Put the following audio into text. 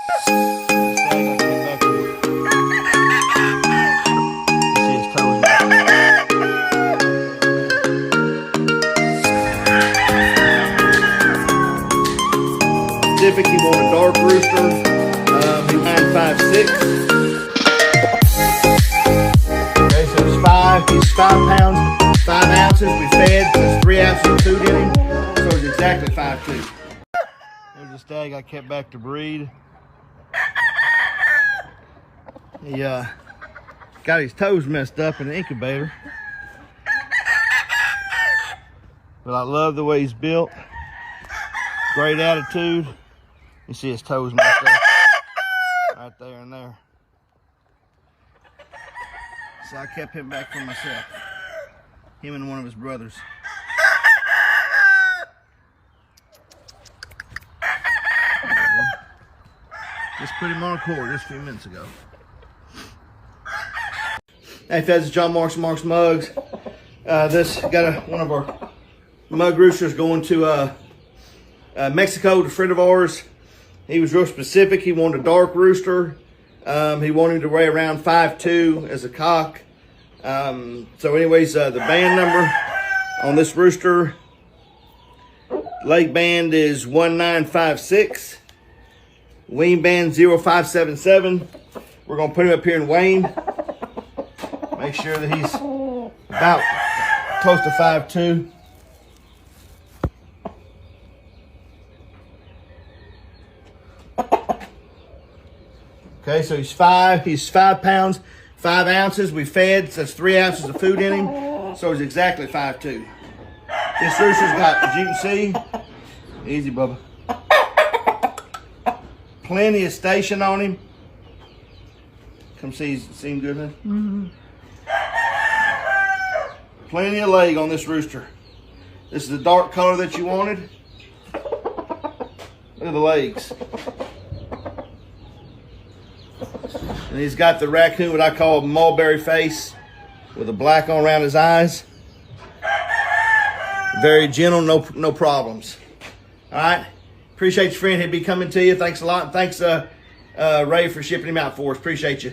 Pacific, he wanted a dark rooster. He wanted 5'6". Okay, so he's 5 pounds, 5 ounces. We fed, there's 3 ounces of food in him, so it's exactly 5'2". There's a stag I kept back to breed. He got his toes messed up in the incubator. But I love the way he's built. Great attitude. You see his toes messed up right there and there. So I kept him back for myself. Him and one of his brothers. Just put him on a cord just a few minutes ago. Hey, Feds, it's John Marks Mugs. This got one of our mug roosters going to Mexico, a friend of ours. He was real specific. He wanted a dark rooster. He wanted to weigh around 5'2" as a cock. So anyways, the band number on this rooster, leg band is 1956. Wing band 0577. We're going to put him up here in Wayne. Make sure that he's about close to 5'2". Okay, so he's 5 pounds, 5 ounces. We fed, so that's 3 ounces of food in him. So he's exactly 5'2". This rooster's got, as you can see, easy, Bubba, plenty of station on him. Come see him good, huh? Mm-hmm. Plenty of leg on this rooster. This is the dark color that you wanted. Look at the legs. And he's got the raccoon, what I call a mulberry face, with a black on around his eyes. Very gentle, no problems. All right. Appreciate your friend. He'll be coming to you. Thanks a lot. And thanks, Ray, for shipping him out for us. Appreciate you.